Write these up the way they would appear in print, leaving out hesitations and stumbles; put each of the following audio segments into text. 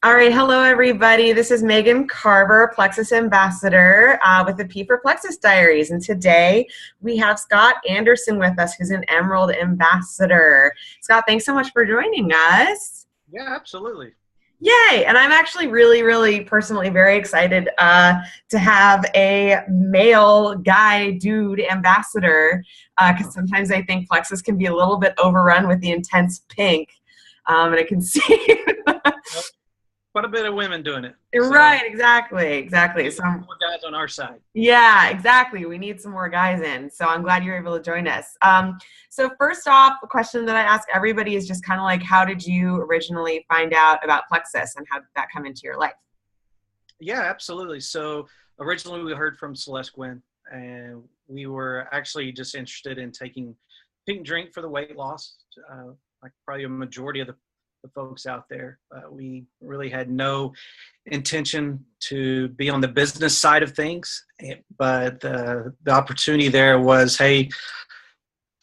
All right, hello everybody. This is Megan Carver, Plexus Ambassador with the P4Plexus Diaries. And today we have Scott Anderson with us, who's an Emerald Ambassador. Scott, thanks so much for joining us. Yeah, absolutely. Yay! And I'm actually really personally very excited to have a male guy dude ambassador because sometimes I think Plexus can be a little bit overrun with the intense pink. And I can see Quite a bit of women doing it. Right, exactly. So more guys on our side. yeah, exactly. We need some more guys in. So I'm glad you're able to join us. So first off, a question that I ask everybody is just kind of like, how did you originally find out about Plexus and how did that come into your life? Yeah, absolutely. So originally we heard from Celeste Gwynn, and we were actually just interested in taking pink drink for the weight loss, like probably a majority of the folks out there. We really had no intention to be on the business side of things, but the opportunity there was, hey,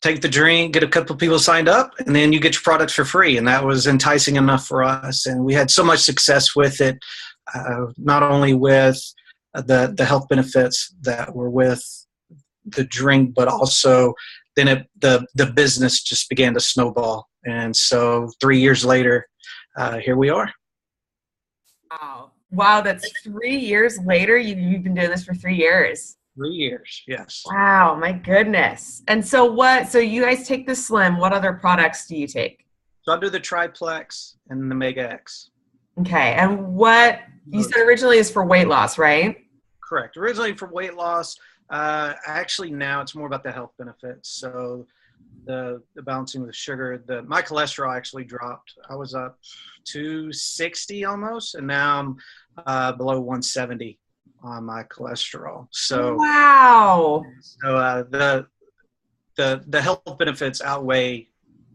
take the drink, get a couple of people signed up, and then you get your products for free. And that was enticing enough for us. And we had so much success with it, not only with the health benefits that were with the drink, but also then the business just began to snowball. And so 3 years later, here we are. Wow, that's 3 years later. You've been doing this for 3 years. 3 years, yes. Wow, my goodness. And so you guys take the Slim. What other products do you take? So I do the Triplex and the Mega X. Okay, and what you said originally is for weight loss, right? Correct. Originally for weight loss. Actually now it's more about the health benefits. So the balancing with sugar, my cholesterol actually dropped. I was up 260 almost, and now I'm below 170 on my cholesterol. So wow. So the health benefits outweigh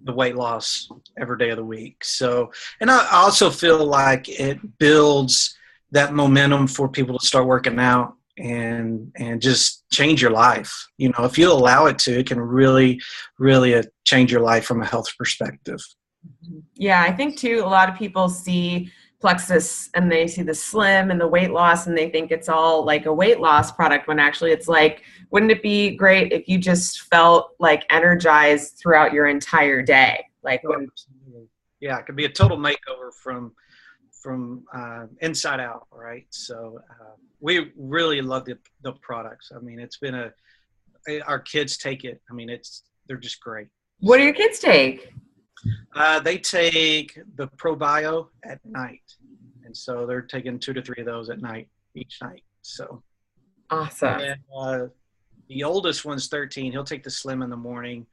the weight loss every day of the week. So, and I also feel like it builds that momentum for people to start working out and just change your life. You know, if you allow it to, it can really change your life from a health perspective. Yeah, I think too, a lot of people see Plexus and they see the Slim and the weight loss and they think it's all like a weight loss product, when actually it's like, wouldn't it be great if you just felt like energized throughout your entire day? Like yeah, it could be a total makeover from inside out, right? So we really love the products. I mean, it's been our kids take it. I mean, they're just great. What do your kids take? They take the ProBio at night, and so they're taking 2 to 3 of those at night each night. So awesome. And, the oldest one's 13. He'll take the Slim in the morning,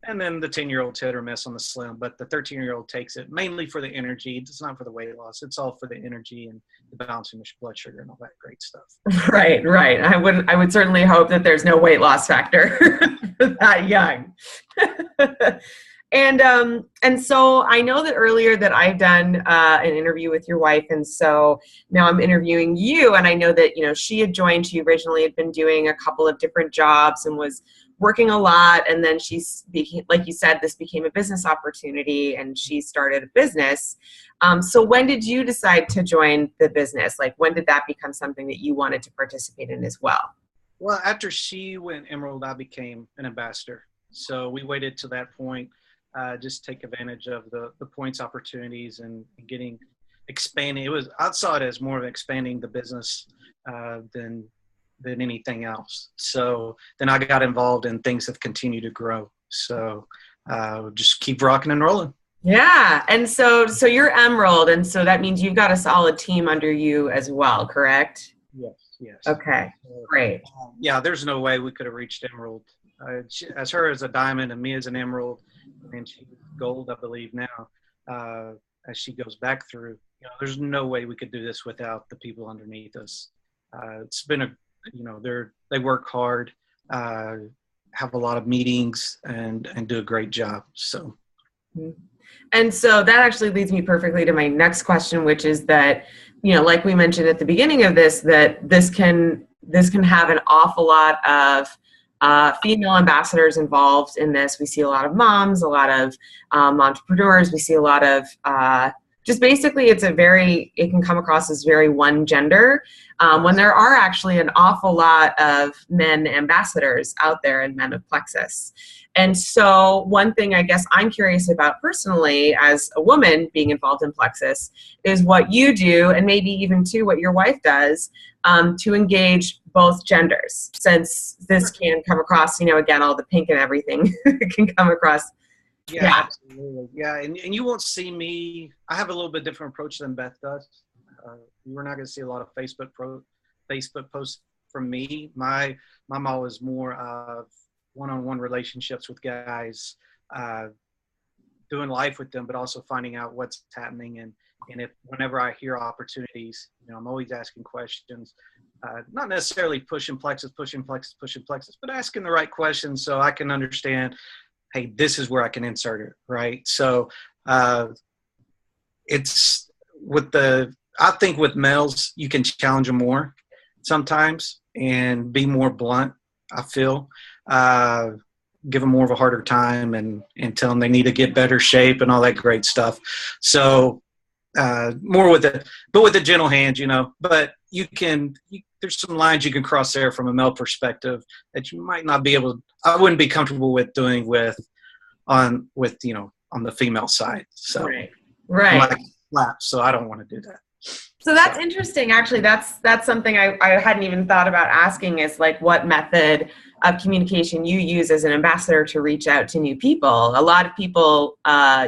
and then the 10-year-old hit or miss on the Slim. But the 13-year-old takes it mainly for the energy. It's not for the weight loss. It's all for the energy and the balancing of blood sugar and all that great stuff. Right. I would certainly hope that there's no weight loss factor for that young. And so I know that earlier that I've done an interview with your wife, and so now I'm interviewing you, and I know that, you know, she had joined, she originally had been doing a couple of different jobs and was working a lot, and then like you said, this became a business opportunity and she started a business. So when did you decide to join the business? Like, when did that become something that you wanted to participate in as well? Well, after she went Emerald, I became an ambassador. So we waited to that point. Just take advantage of the points opportunities and expanding. I saw it as more of expanding the business than anything else. So then I got involved and things have continued to grow. So just keep rocking and rolling. Yeah. And so you're Emerald, and so that means you've got a solid team under you as well, correct? Yes. Okay, great. Yeah, there's no way we could have reached Emerald. As her as a diamond and me as an emerald, and she's gold, I believe now, as she goes back through. You know, there's no way we could do this without the people underneath us. It's been they work hard, have a lot of meetings, and do a great job. So. And so that actually leads me perfectly to my next question, which is that, you know, like we mentioned at the beginning of this, that this can have an awful lot of female ambassadors involved in this. We see a lot of moms, a lot of entrepreneurs. We see a lot of just basically it can come across as very one gender, when there are actually an awful lot of men ambassadors out there and men of Plexus. And so one thing I guess I'm curious about personally as a woman being involved in Plexus is what you do, and maybe even too what your wife does, to engage both genders, since this can come across, again, all the pink and everything can come across. Yeah, absolutely. Yeah, and you won't see me. I have a little bit different approach than Beth does. We're not going to see a lot of Facebook posts from me. My model is more of one-on-one relationships with guys, doing life with them, but also finding out what's happening. And if whenever I hear opportunities, I'm always asking questions, not necessarily pushing Plexus, but asking the right questions so I can understand, hey, this is where I can insert it, right? So it's I think with males, you can challenge them more sometimes and be more blunt, I feel. Give them more of a harder time and tell them they need to get better shape and all that great stuff. So more with a gentle hand, but there's some lines you can cross there from a male perspective that you might not be able to, I wouldn't be comfortable with doing on the female side. So right. I'm like slap, so I don't want to do that. So that's interesting. Actually, that's something I hadn't even thought about asking, is like what method of communication you use as an ambassador to reach out to new people. A lot of people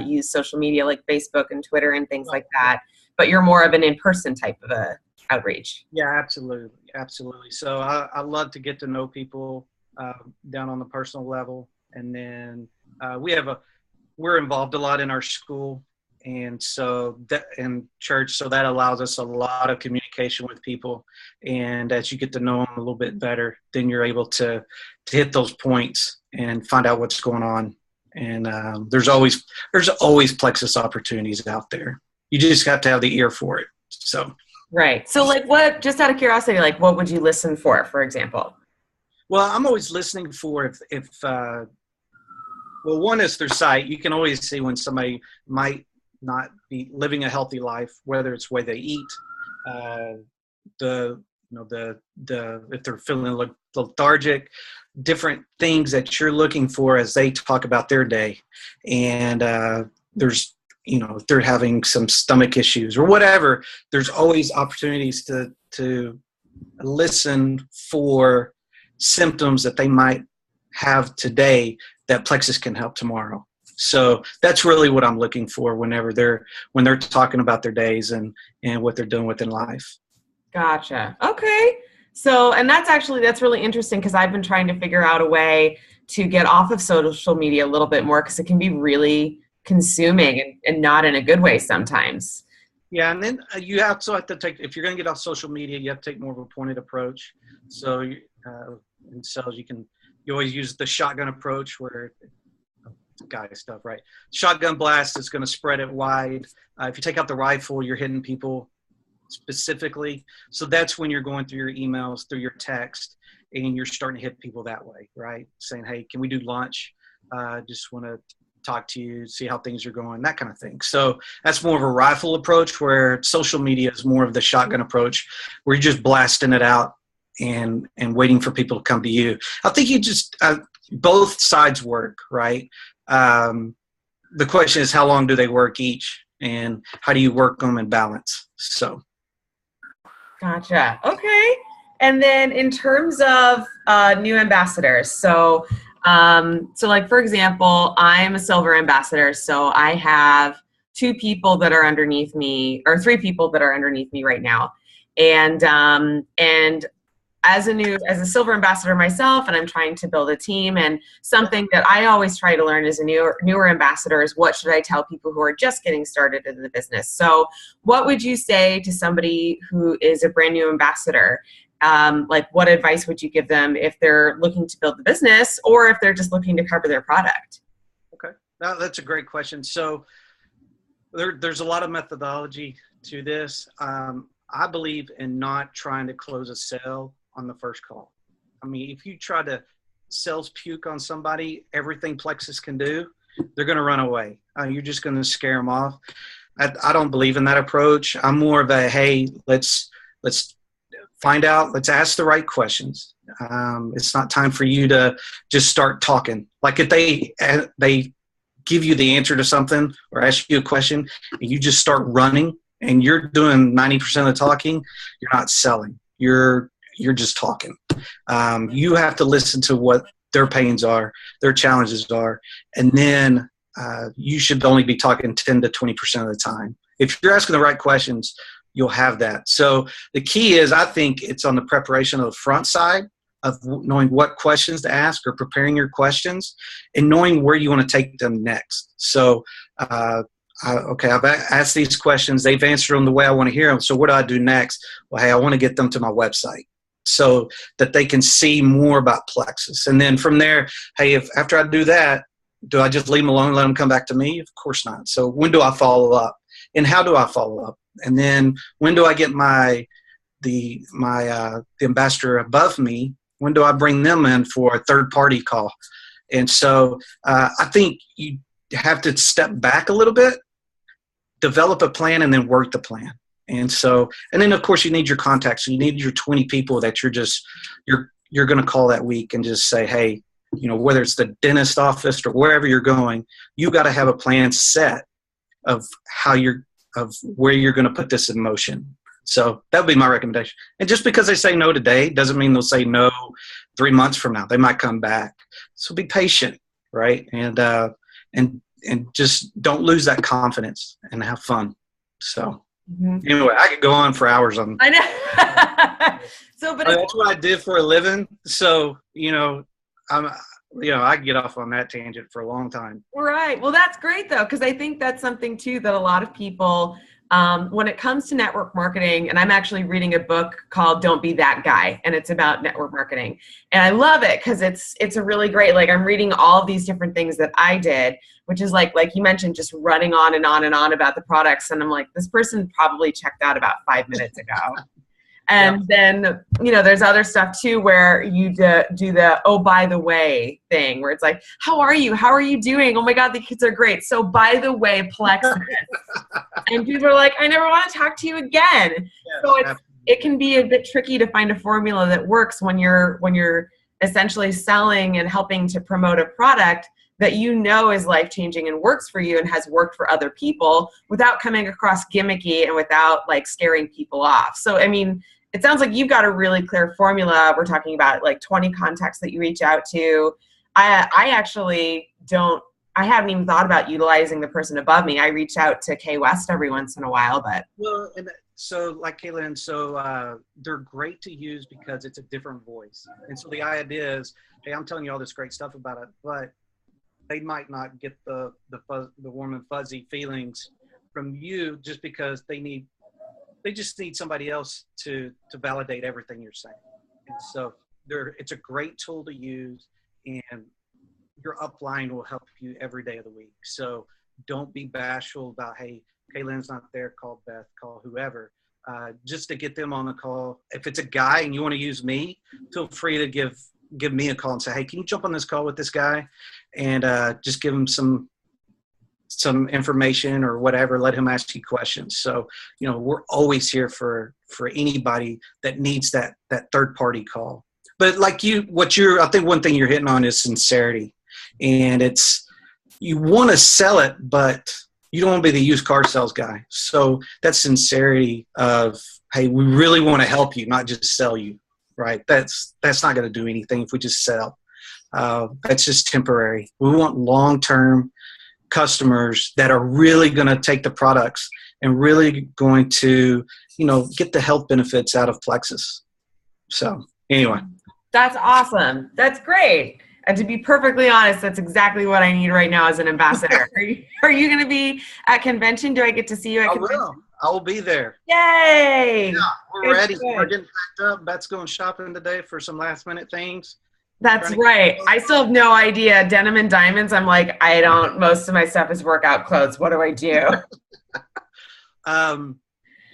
use social media like Facebook and Twitter and things like that, but you're more of an in-person type of a outreach. Yeah, absolutely. So I love to get to know people down on the personal level, and then we're involved a lot in our school. And so in church, so that allows us a lot of communication with people. And as you get to know them a little bit better, then you're able to hit those points and find out what's going on. And there's always Plexus opportunities out there. You just have to have the ear for it. So right. So like just out of curiosity, like what would you listen for example? Well, I'm always listening for if well, one is their site. You can always see when somebody might not be living a healthy life, whether it's the way they eat, if they're feeling lethargic, different things that you're looking for as they talk about their day. And there's, if they're having some stomach issues or whatever, there's always opportunities to listen for symptoms that they might have today that Plexus can help tomorrow. So that's really what I'm looking for when they're talking about their days and what they're doing within life. Gotcha. Okay. So, and that's really interesting, because I've been trying to figure out a way to get off of social media a little bit more, because it can be really consuming and not in a good way sometimes. Yeah. And then you also have to take, if you're going to get off social media, you have to take more of a pointed approach. So in sales, you always use the shotgun approach, where guy stuff, right? Shotgun blast is going to spread it wide. If you take out the rifle, you're hitting people specifically. So that's when you're going through your emails, through your text, and you're starting to hit people that way, right? Saying, hey, can we do lunch? Just want to talk to you, see how things are going, that kind of thing. So that's more of a rifle approach, where social media is more of the shotgun approach, where you're just blasting it out and waiting for people to come to you. I think you just both sides work, right? The question is, how long do they work each, and how do you work them in balance? So gotcha. Okay. And then in terms of new ambassadors, so like, for example, I'm a silver ambassador, so I have 2 people that are underneath me, or 3 people that are underneath me right now. And as a silver ambassador myself, and I'm trying to build a team, and something that I always try to learn as a newer ambassador is, what should I tell people who are just getting started in the business? So what would you say to somebody who is a brand new ambassador? Like, what advice would you give them if they're looking to build the business, or if they're just looking to cover their product? Okay, that's a great question. So there's a lot of methodology to this. I believe in not trying to close a sale on the first call. I mean, if you try to sales puke on somebody, everything Plexus can do, they're going to run away. You're just going to scare them off. I don't believe in that approach. I'm more of a, hey, let's find out, let's ask the right questions. It's not time for you to just start talking. Like if they give you the answer to something or ask you a question and you just start running and you're doing 90% of the talking, you're not selling. You're just talking. You have to listen to what their pains are, their challenges are, and then you should only be talking 10 to 20% of the time. If you're asking the right questions, you'll have that. So the key is, I think it's on the preparation of the front side of knowing what questions to ask or preparing your questions and knowing where you want to take them next. So, okay, I've asked these questions. They've answered them the way I want to hear them. So what do I do next? Well, hey, I want to get them to my website so that they can see more about Plexus. And then from there, hey, if after I do that, do I just leave them alone and let them come back to me? Of course not. So when do I follow up? And how do I follow up? And then when do I get the ambassador above me? When do I bring them in for a third-party call? And so I think you have to step back a little bit, develop a plan, and then work the plan. And then of course you need your contacts. You need your 20 people that you're going to call that week and just say, hey, whether it's the dentist office or wherever you're going, you got to have a plan set of where you're going to put this in motion. So that would be my recommendation. And just because they say no today doesn't mean they'll say no 3 months from now. They might come back. So be patient, right? And just don't lose that confidence and have fun. So anyway, I could go on for hours on. I know. That's what I did for a living. So I could get off on that tangent for a long time. Right. Well, that's great though, because I think that's something too that a lot of people, when it comes to network marketing, and I'm actually reading a book called Don't Be That Guy, and it's about network marketing. And I love it because it's a really great, like I'm reading all of these different things that I did, which is like you mentioned, just running on and on and on about the products. And I'm like, this person probably checked out about 5 minutes ago. And then, there's other stuff too, where you do the, oh, by the way thing, where it's like, how are you? How are you doing? Oh my God, the kids are great. So by the way, Plexus. And people are like, I never want to talk to you again. So it can be a bit tricky to find a formula that works when you're essentially selling and helping to promote a product that is life-changing and works for you and has worked for other people without coming across gimmicky and without like scaring people off. So, I mean, it sounds like you've got a really clear formula. We're talking about like 20 contacts that you reach out to. I actually I haven't even thought about utilizing the person above me. I reach out to Kay West every once in a while, but. Well, and so like Caitlin, they're great to use because it's a different voice. And so the idea is, hey, I'm telling you all this great stuff about it, but they might not get the warm and fuzzy feelings from you just because they just need somebody else to validate everything you're saying. And so it's a great tool to use, and your upline will help you every day of the week. So don't be bashful about, hey, Kaylin's not there, call Beth, call whoever, just to get them on the call. If it's a guy and you want to use me, feel free to give me a call and say, hey, can you jump on this call with this guy and just give him some information or whatever, let him ask you questions. So, we're always here for anybody that needs that third party call. But like I think one thing you're hitting on is sincerity, and you want to sell it, but you don't want to be the used car sales guy. So that sincerity of, hey, we really want to help you, not just sell you. Right. That's not going to do anything if we just sell. That's just temporary. We want long-term customers that are really going to take the products and really going to, get the health benefits out of Plexus. So anyway. That's awesome. That's great. And to be perfectly honest, that's exactly what I need right now as an ambassador. Are you going to be at convention? Do I get to see you at convention? I will. I will be there. Yay! Yeah, we're ready. We're getting packed up. Beth's going shopping today for some last minute things. That's right. I still have no idea. Denim and diamonds. I'm like, most of my stuff is workout clothes. What do I do?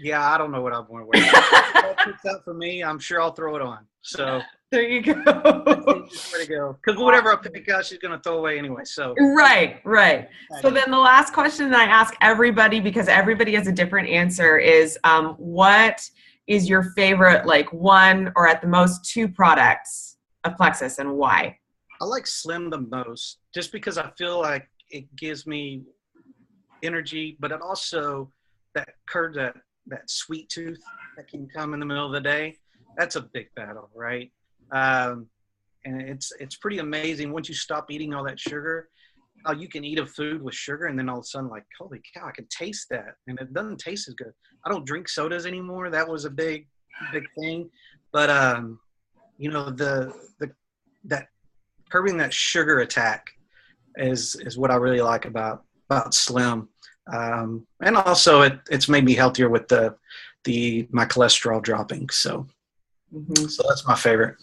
Yeah, I don't know what I'm going to wear. If it fits out for me, I'm sure I'll throw it on. So There you go. That's the easiest way to go. Because whatever I pick out, she's going to throw away anyway. So Right. So then the last question that I ask everybody, because everybody has a different answer, is what is your favorite, like one or at the most two products of Plexus, and why? I like Slim the most, just because I feel like it gives me energy, but it also that curd, that sweet tooth that can come in the middle of the day. That's a big battle, right? And it's pretty amazing once you stop eating all that sugar, how you can eat a food with sugar and then all of a sudden, like, holy cow, I can taste that, and it doesn't taste as good. I don't drink sodas anymore. That was a big thing, but you know, that curbing that sugar attack is what I really like about Slim. And also it's made me healthier with my cholesterol dropping. So that's my favorite.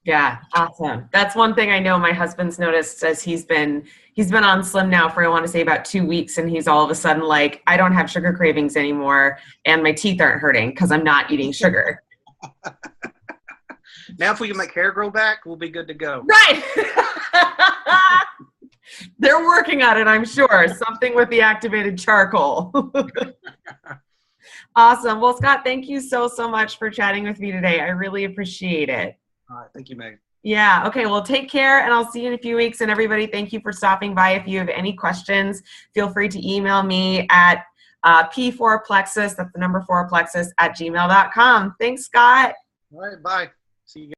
Yeah, awesome. That's one thing I know my husband's noticed, as he's been on Slim now for, I want to say, about 2 weeks, and he's all of a sudden like, I don't have sugar cravings anymore, and my teeth aren't hurting because I'm not eating sugar. Now, if we can make hair grow back, we'll be good to go. Right. They're working on it, I'm sure. Something with the activated charcoal. Awesome. Well, Scott, thank you so much for chatting with me today. I really appreciate it. All right. Thank you, Meg. Yeah. Okay. Well, take care, and I'll see you in a few weeks. And everybody, thank you for stopping by. If you have any questions, feel free to email me at P4Plexus, that's the number 4Plexus, @gmail.com. Thanks, Scott. All right. Bye. See you guys.